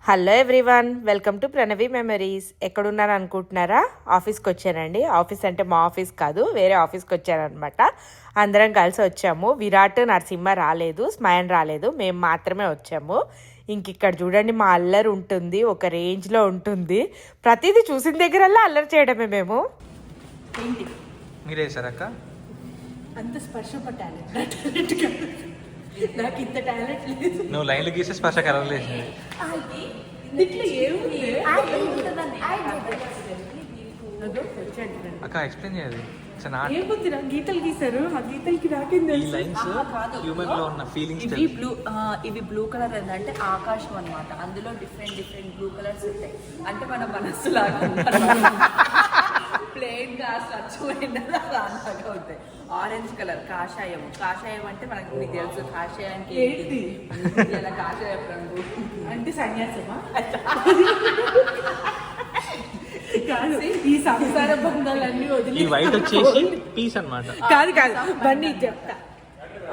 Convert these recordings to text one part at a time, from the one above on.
Hello everyone, welcome to Pranavi memories. ఎక్కడున్నాను అనుకుంటున్నారా? ఆఫీస్కి వచ్చానండి. ఆఫీస్ అంటే మా ఆఫీస్ కాదు, వేరే ఆఫీస్కి వచ్చానమాట. అందరం కలిసి వచ్చాము. విరాట్, నరసింహ రాలేదు, స్మయన్ రాలేదు, మేము మాత్రమే వచ్చాము. ఇంక ఇక్కడ చూడండి, మా అల్లరి ఉంటుంది, ఒక రేంజ్లో ఉంటుంది. ప్రతిదీ చూసిన దగ్గరల్లా అల్లరి చేయడమే మేము. మీరేసారక్క అంత స్పర్శ పట్టాలి నాకు ఇంత టాలెంట్ లేదు. నువ్వు లైన్లు గీసే స్పర్శ కలవలేదు. ఇట్లా ఏముంది అక్క ఎక్స్ప్లెయిన్ చేయాలి. ఏముంది గీతలు గీసారు, ఆ గీతలకి నాకేంది ఈ లైన్స్ హ్యూమన్ లో ఉన్న ఫీలింగ్స్. ఇవి బ్లూ కలర్ ఏంటంటే ఆకాశం అన్నమాట. అందులో డిఫరెంట్ బ్లూ కలర్స్ ఉంటాయి. అంటే మన మనస్సు లాగా ప్లేన్ గా స్వచ్ఛమైన లాగా ఉంటాయి. ఆరెంజ్ కలర్ కాషాయం. కాషాయం అంటే మనకు మీకు తెలుసు, కాషాయానికి ఏంటి ఇలా కాషాయం రంగు అంటే సన్యాసమా కాదు. ఈ సంసార బంధాలన్నీ వదిలి ఈ వైట్ వచ్చేసి పీస్ అన్నమాట. కాదు బండి చెప్తా.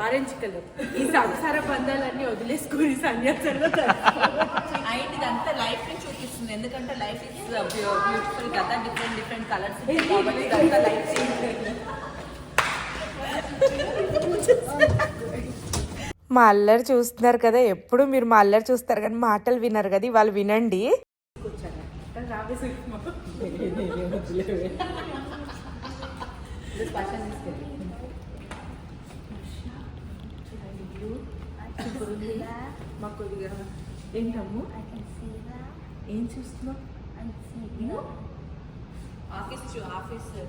Orange colour. ఈ సంసార బంధాలన్నీ వదిలేసుకుని సన్యాసంలో అండ్ ఇదంతా లైఫ్ ని చూపిస్తుంది. ఎందుకంటే లైఫ్ ఇస్ బ్యూటిఫుల్ కదా, డిఫరెంట్ కలర్స్ కాబట్టి ఇదంతా లైఫ్. మా అల్లరి చూస్తున్నారు కదా, ఎప్పుడు మీరు మా అల్లరి చూస్తారు కానీ మాటలు వినరు కదా, వాళ్ళు వినండి. ఏంటమ్ము ఏం చూస్తున్నావు? ఆఫీస్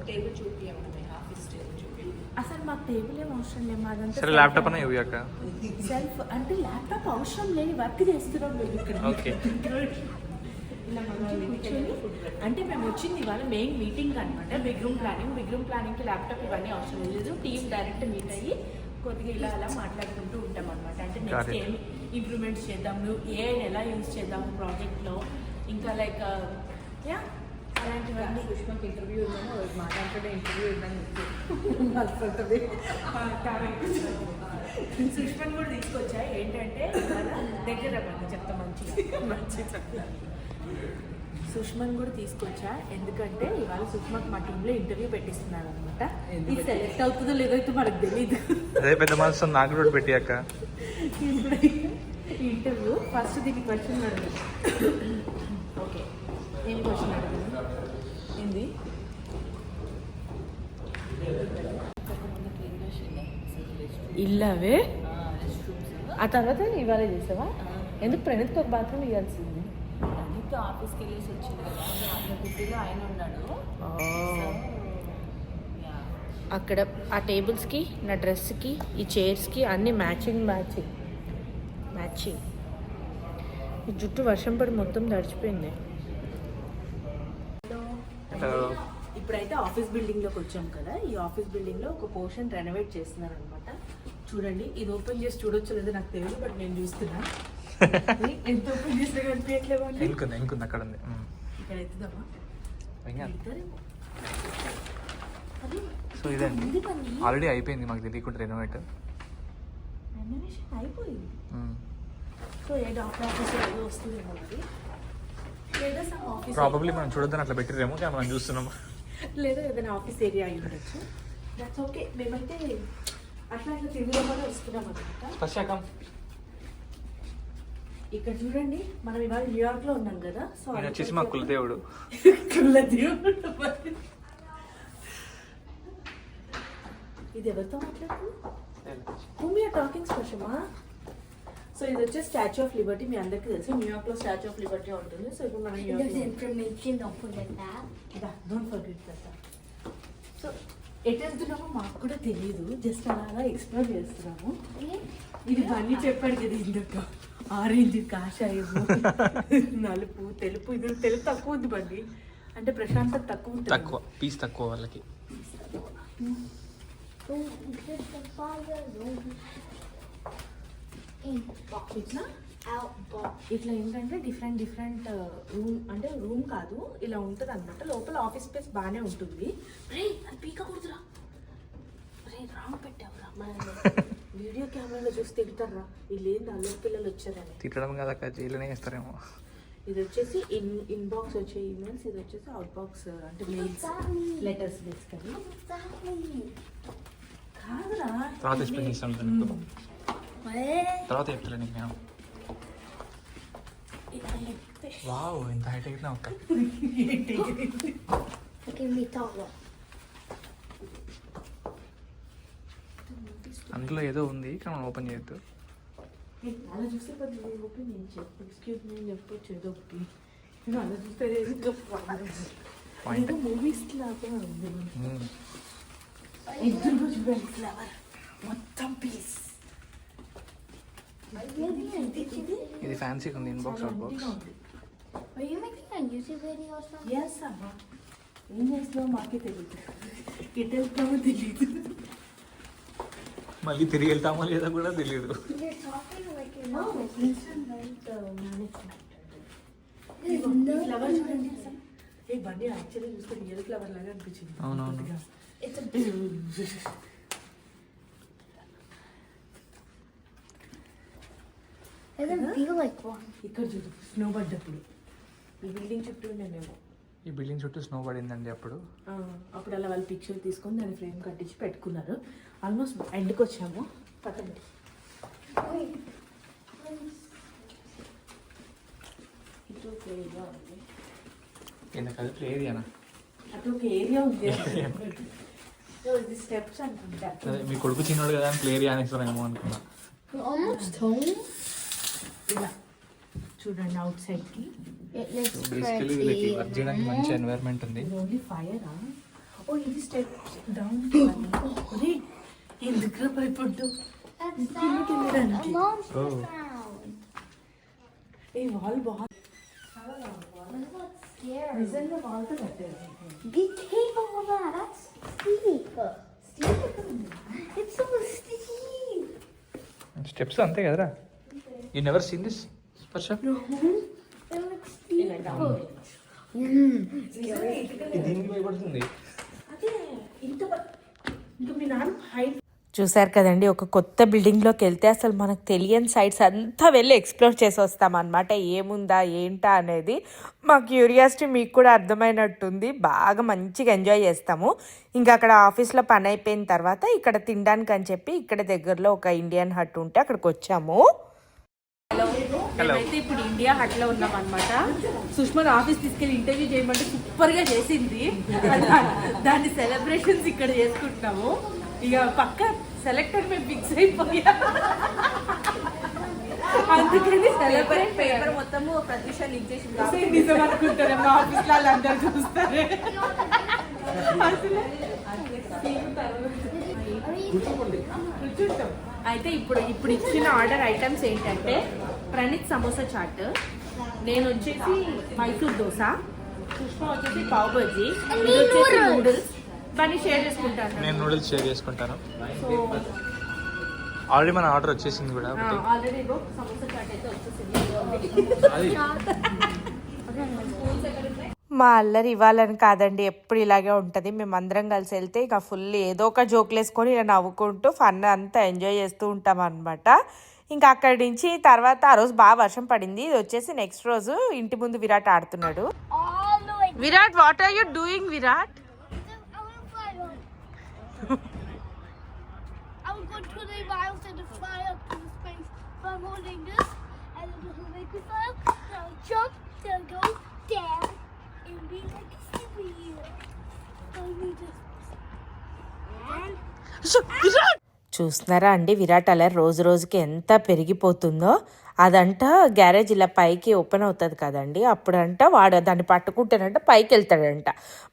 టేబుల్ చూపించండి. ఆఫీస్ టేబుల్ చూపి. అసలు మాకు టేబుల్ ఏం అవసరం లేదు, మాదంతా సరే ల్యాప్టాప్ అన్న ఇవి అక్క. సెల్ఫ్. అంటే ల్యాప్టాప్ అవసరం లేని వర్క్ చేస్తున్నాం మేము ఇక్కడ. ఓకే. ఇలా కూర్చొని, అంటే మేము వచ్చింది ఇవాళ మెయిన్ మీటింగ్ అనమాట. బిగ్ రూమ్ ప్లానింగ్కి ల్యాప్టాప్ ఇవన్నీ అవసరం లేదు. టీమ్ డైరెక్ట్ మీట్ అయ్యి కొద్దిగా ఇలా అలా మాట్లాడుకుంటూ ఉంటాం అనమాట. అంటే నెక్స్ట్ ఏం ఇంప్రూవ్మెంట్స్ చేద్దాము, ఏఐని ఎలా యూజ్ చేద్దాము ప్రాజెక్ట్లో, ఇంకా లైక్ యా అలాంటివన్నీ. సుష్మాకి ఇంటర్వ్యూ ఉందని మాట్లాడుతుంటే ఇంటర్వ్యూ ఉందని సుష్మన్ కూడా తీసుకొచ్చా. ఏంటంటే దగ్గర చెప్తా మంచి సుష్మన్ కూడా తీసుకొచ్చా. ఎందుకంటే ఇవాళ సుష్మాకి మా టీంలో ఇంటర్వ్యూ పెట్టిస్తున్నారు అనమాట. ఇది సెలెక్ట్ అవుతుందో లేదో అయితే మనకు తెలీదు. అదే పెద్ద మనసు నాకు కూడా పెట్టి అక్క. ఇప్పుడు ఇంటర్వ్యూ ఫస్ట్ దీనికి క్వశ్చన్ అడుగు. ఓకే, ఏం క్వశ్చన్ అడుగు? ఏంది? ఇల్లవే ఆ తర్వాత ఇవాళ చేసావా? ఎందుకు ప్రణీత్కి ఒక బాత్రూమ్ ఇవ్వాల్సింది? ప్రణీత్ ఆఫీస్కి వెళ్ళేసి వచ్చింది కదా, ఆయన బిజీలో ఆయన ఉన్నాడు. అక్కడ ఆ టేబుల్స్కి, నా డ్రెస్కి, ఈ చైర్స్కి అన్నీ మ్యాచింగ్. ఈ జుట్టు వర్షం పడి మొత్తం తడిచిపోయింది. ఇప్పుడైతే ఆఫీస్ బిల్డింగ్లోకి వచ్చాం కదా. ఈ ఆఫీస్ బిల్డింగ్లో ఒక పోర్షన్ రెనోవేట్ చేస్తున్నారు అనమాట. చూడండి, ఇది ఓపెన్ చేసి చూడొచ్చు లేదో నాకు తెలియదు, బట్ నేను చూస్తున్నా. ఎంత ఓపెన్ చేసినా కనిపించట్లేవు. ఇంకుంది అక్కడ ఉంది. ఇక్కడ ఎత్తుదామా? సో ఇదండి ఆల్రెడీ అయిపోయింది, మాకు తెలియకుండా రెనోవేషన్ అయిపోయింది. సో ఏ డాక్టర్ ఆఫీస్ ఏదో వస్తుందేమో మరి, లేదా ఆఫీస్ ప్రాబబ్లీ మనం చూడొద్దని అట్లా పెట్టిరేమో, కానీ మనం చూస్తున్నాము. లేదా ఏదైనా ఆఫీస్ ఏరియా అయి ఉండొచ్చు. That's okay. మేమైతే అట్లా తిరుగుదామని వస్తున్నాం అనమాట. ఇక్కడ చూడండి, మనం ఇవాళ న్యూయార్క్ లో ఉన్నాం కదా. సో వచ్చేసి మా కులదేవుడు. ఇది ఎవరితో మాట్లాడుతుంది? టాకింగ్ స్పెషమా? సో ఇది వచ్చే స్టాచ్యూ ఆఫ్ లిబర్టీ. మీ అందరికీ తెలుసు, న్యూయార్క్ లో స్టాచ్యూ ఆఫ్ లిబర్టీ ఉంటుంది. సో ఇప్పుడు మనం సో ఎటు వెళ్తున్నామో మాకు కూడా తెలియదు, జస్ట్ అలాగా ఎక్స్ప్లోర్ చేస్తున్నాము. ఇది అన్నీ చెప్పాడు కదా ఇందుక. ఆరెంజ్, కాషాయము, నలుపు, తెలుపు. ఇది తెలుపు తక్కువ ఉంది బండి, అంటే ప్రశాంతత తక్కువ ఉంటుంది. తక్కువ పీస్ తక్కువ వాళ్ళకి. ఇట్లా ఏంటంటే డిఫరెంట్ రూమ్, అంటే రూమ్ కాదు, ఇలా ఉంటుంది అనమాట. లోపల ఆఫీస్ స్పేస్ బాగానే ఉంటుంది. అది పీక కుడుతురా, రాంగ్ పెట్టావురా. మన వీడియో కెమెరాలో చూసి తిడతారా, వీళ్ళు ఏంది అల్లరి పిల్లలు వచ్చారని. తిట్టడం కదా, జైలునే వేస్తారేమో. ఇది వచ్చేసి ఇన్బాక్స్ వచ్చే ఈమెయిల్స్, ఇది వచ్చేసి అవుట్ బాక్స్ అంటే మెయిల్స్, లెటర్స్ బేసికలీ. కాదురా తర్వాత ఎక్స్ప్లెయిన్ చేస్తాను తర్వాత చెప్తలే నీకు నేను. వావ్ ఇంత హైట్ ఎగిరినా ఒక అందులో ఏదో ఉంది కానీ మనం ఓపెన్ చేయొద్దు. అలా చూస్తే కొద్దిగా ఓపెన్ నేను చెప్పు, ఎక్స్క్యూజ్ మీ చెప్పొచ్చు ఏదో ఒకటి. అలా చూస్తే ఏదో మూవీస్ లాగా ఉంది. ఎదురుగా చూడండి ఫ్లవర్ మొత్తం పీస్. ఇది ఫ్యాన్సీగా ఉంది ఇన్బాక్స్ అవుట్ బాక్స్. ఎస్ అమ్మా, ఏం చేస్తున్నావు మాకే తెలియదు, ఎటు వెళ్తామో తెలియదు. మళ్ళీ తిరిగి వెళ్తామో లేదా కూడా తెలియదు. ఫ్లవర్ చూడండి అసలు. ఏ బండి యాక్చువల్లీ చూస్తే రియల్ ఫ్లవర్ లాగా అనిపించింది. అవునవును. ఇక్కడ చూడు స్నో పడ్డప్పుడు ఈ బిల్డింగ్ చుట్టూ ఉండేమో. ఈ బిల్డింగ్ చుట్టూ స్నో పడిందండి అప్పుడు. అప్పుడు అలా వాళ్ళు పిక్చర్ తీసుకొని దాన్ని ఫ్రేమ్ కట్టించి పెట్టుకున్నారు. ఆల్మోస్ట్ ఎండ్కి వచ్చాము. పట్టండి. ఇటు ఒక ఏరియా ఉంది, ఎందుకు అది ప్లే ఏరియానా? అటు ఒక ఏరియా ఉంది. సో ఇది స్టెప్స్ అనుకుంటా. అదే మీ కొడుకు చిన్నోడు కదా అని ప్లే ఏరియా అనేస్తారేమో అనుకున్నా. ఇలా చూడండి అవుట్ సైడ్కి. బేసికలీ వీళ్ళకి వర్క్ చేయడానికి మంచి ఎన్వైర్న్మెంట్ ఉంది. ఓన్లీ ఫైరా? ఓ ఇది స్టెప్స్ డౌన్. ఎందుకు భయపడ్డు? ఈ వాల్ బాగుంది. నిజంగా వాల్తో కట్టారు. స్టెప్స్ అంతే కదరా. యూ నెవర్ సీన్ దిస్ స్పర్శ? దీనికి భయపడుతుంది. అదే ఇంత ఇంకా మీ నాన్న హైట్. చూసారు కదండి, ఒక కొత్త బిల్డింగ్లోకి వెళ్తే అసలు మనకు తెలియని సైట్స్ అంతా వెళ్ళి ఎక్స్ప్లోర్ చేసి వస్తామన్నమాట. ఏముందా ఏంటా అనేది మా క్యూరియాసిటీ మీకు కూడా అర్థమైనట్టుంది. బాగా మంచిగా ఎంజాయ్ చేస్తాము. ఇంకా అక్కడ ఆఫీస్లో పని అయిపోయిన తర్వాత ఇక్కడ తినడానికి అని చెప్పి ఇక్కడ దగ్గరలో ఒక ఇండియన్ హట్ ఉంటే అక్కడికి వచ్చాము. మేమైతే ఇప్పుడు ఇండియా హట్లో ఉన్నాం అనమాట. సుష్మా ఆఫీస్ తీసుకెళ్ళి ఇంటర్వ్యూ చేయమంటే సూపర్గా చేసింది. దాని సెలబ్రేషన్స్ ఇక్కడ చేసుకుంటున్నాము. ఇక పక్క సెలెక్టర్ మేము ఫిక్స్ అయిపోయా. అందుకని సెలబ్రేట్ పేపర్ మొత్తము ప్రత్యూష లీక్ చేసింది. నిజం అనుకుంటారు మా ఆఫీస్లో వాళ్ళందరూ చూస్తారు. అయితే ఇప్పుడు ఇచ్చిన ఆర్డర్ ఐటమ్స్ ఏంటంటే ప్రణీత్ సమోసా చాట్, నేను వచ్చేసి మైసూర్ దోశ, సుష్మా వచ్చేసి పావ్ బజ్జీ, ఇది వచ్చేసి నూడిల్స్. ఇవన్నీ షేర్ చేసుకుంటాను. నేను నూడిల్స్ షేర్ చేసుకుంటాను. ఆల్రెడీ మన ఆర్డర్ వచ్చేసింది కూడా. ఆల్రెడీ సమోసా చాట్ అయితే వచ్చేసింది. మా అల్లరి ఇవ్వాలని కాదండి, ఎప్పుడు ఇలాగే ఉంటుంది. మేమందరం కలిసి వెళ్తే ఇక ఫుల్ ఏదో ఒక జోకులు వేసుకొని ఇలా నవ్వుకుంటూ ఫన్ అంతా ఎంజాయ్ చేస్తూ ఉంటాం అనమాట. ఇంకా అక్కడి నుంచి తర్వాత ఆ రోజు బాగా వర్షం పడింది. ఇది వచ్చేసి నెక్స్ట్ రోజు ఇంటి ముందు విరాట్ ఆడుతున్నాడు. Virat, what are you doing Virat? I will go 20 miles and fly up to the space. So I'm holding this, and then it'll make me fly up. Then I'll jump, then I'll go down, and be like a superhero. So I need this. And చూస్తున్నారా అండి, విరాట్ అలా రోజు రోజుకి ఎంత పెరిగిపోతుందో. అదంట garage ఇలా పైకి open అవుతుంది కదండి, అప్పుడంట వాడు దాన్ని పట్టుకుంటానంట పైకి వెళ్తాడంట.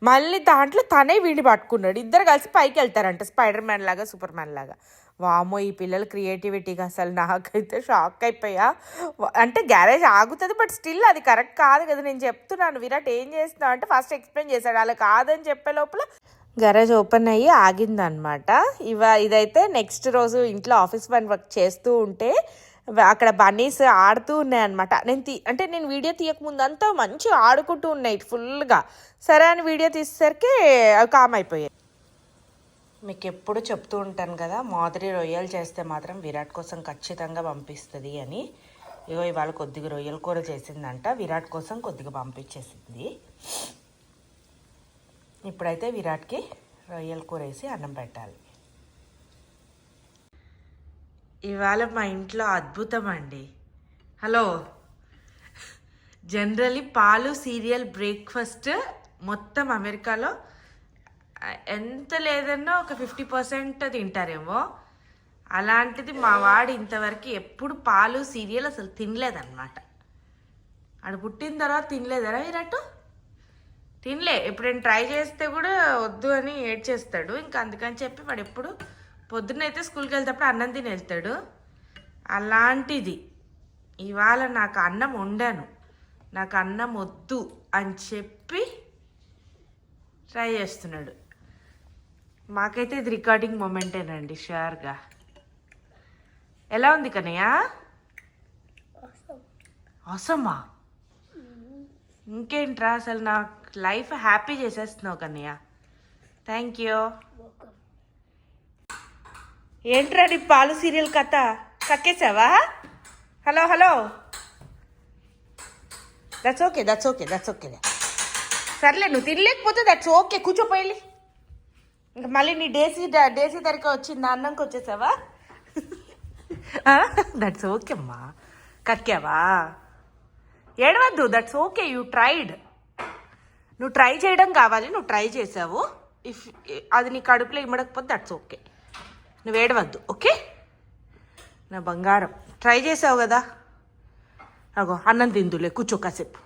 మళ్ళీ దాంట్లో తనే వీడిని పట్టుకున్నాడు. ఇద్దరు కలిసి పైకి వెళ్తారంట, స్పైడర్ మ్యాన్ లాగా సూపర్ మ్యాన్ లాగా. వామో ఈ పిల్లల క్రియేటివిటీగా అసలు నాకైతే షాక్ అయిపోయా. అంటే గ్యారేజ్ ఆగుతుంది బట్ స్టిల్ అది కరెక్ట్ కాదు కదా. నేను చెప్తున్నాను విరాట్ ఏం చేస్తున్నావు అంటే ఫస్ట్ ఎక్స్ప్లెయిన్ చేశాడు. అలా కాదని చెప్పే లోపల గ్యారేజ్ ఓపెన్ అయ్యి ఆగిందనమాట. ఇదైతే నెక్స్ట్ రోజు ఇంట్లో ఆఫీస్ పని వర్క్ చేస్తూ ఉంటే అక్కడ బన్నీస్ ఆడుతూ ఉన్నాయన్నమాట. నేను వీడియో తీయకముందు అంతా మంచిగా ఆడుకుంటూ ఉన్నాయి ఫుల్గా. సరే అని వీడియో తీసేసరికి అవి కామ్ అయిపోయాయి. మీకు ఎప్పుడు చెప్తూ ఉంటాను కదా, మాధురి రొయ్యలు చేస్తే మాత్రం విరాట్ కోసం ఖచ్చితంగా పంపిస్తుంది అని. ఇగో ఇవాళ కొద్దిగా రొయ్యల కూర చేసిందంట, విరాట్ కోసం కొద్దిగా పంపించేసింది. ఇప్పుడైతే విరాట్కి రొయ్యల కూర వేసి అన్నం పెట్టాలి. ఇవాళ మా ఇంట్లో అద్భుతం అండి. హలో, జనరలీ పాలు సీరియల్ బ్రేక్ఫాస్ట్ మొత్తం అమెరికాలో ఎంత లేదన్నా ఒక 50% తింటారేమో. అలాంటిది మా వాడు ఇంతవరకు ఎప్పుడు పాలు సీరియల్ అసలు తినలేదన్నమాట. ఆడు పుట్టిన తర్వాత తినలేదరా విరాట్? తినలే. ఎప్పుడైనా ట్రై చేస్తే కూడా వద్దు అని ఏడ్చేస్తాడు. ఇంకా అందుకని చెప్పి వాడు ఎప్పుడు పొద్దున్నైతే స్కూల్కి వెళ్తేప్పుడు అన్నం తిని వెళ్తాడు. అలాంటిది ఇవాళ నాకు అన్నం వండాను, నాకు అన్నం వద్దు అని చెప్పి ట్రై చేస్తున్నాడు. మాకైతే ఇది రికార్డింగ్ మూమెంటేనండి షూర్గా. ఎలా ఉంది కన్నయ్య? అవసరమా? ఇంకేంట్రా, అసలు నా లైఫ్ హ్యాపీ చేసేస్తున్నావు కన్నయ్య. Thank you. ఏంట్రా నీ పాలు సీరియల్ కథ కక్కేసావా? Hello hello, that's okay that's okay that's okay. సర్లే, నువ్వు తినలేకపోతే దట్స్ ఓకే, కూర్చోపోయి. ఇంకా మళ్ళీ నీ డేసీ తరిక వచ్చింది, అన్నంకి వచ్చేసావా? దట్స్ ఓకే అమ్మా. కక్కావా? ఏడవద్దు, దట్స్ ఓకే, యూ ట్రైడ్. నువ్వు ట్రై చేయడం కావాలి, నువ్వు ట్రై చేసావు. ఇఫ్ అది నీ కడుపులో ఇమ్మడకపోతే దట్స్ ఓకే, నువ్వు ఏడవద్దు. ఓకే నా బంగారం, ట్రై చేసావు కదా. అగో అన్నం తిందులే, కూర్చో కాసేపు.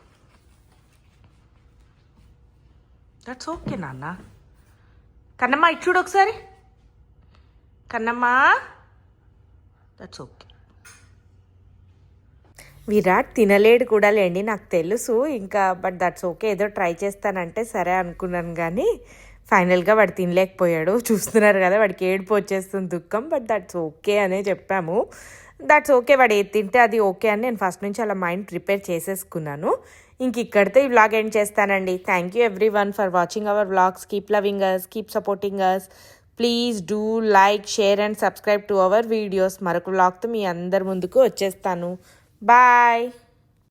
దట్స్ ఓకే నాన్న. కన్నమ్మ ఇటు చూడు ఒకసారి. Kannamma, that's okay. విరాట్ తినలేడు కూడా లేండి, నాకు తెలుసు. ఇంకా బట్ దట్స్ ఓకే, ఏదో ట్రై చేస్తానంటే సరే అనుకున్నాను. కానీ ఫైనల్గా వాడు తినలేకపోయాడు. చూస్తున్నారు కదా, వాడికి ఏడుపు వచ్చేస్తుంది, దుఃఖం. బట్ దట్స్ ఓకే అనే చెప్పాము. దట్స్ ఓకే, వాడు ఏది తింటే అది ఓకే అని నేను ఫస్ట్ నుంచి అలా మైండ్ ప్రిపేర్ చేసేసుకున్నాను. ఇంక ఇక్కడితో ఈ వ్లాగ్ ఎండ్ చేస్తానండి. Thank you everyone for watching our vlogs. Keep loving us, keep supporting us. Please do like, share and subscribe to our videos. మరొక వ్లాగ్తో మీ అందరి ముందుకు వచ్చేస్తాను. బాయ్.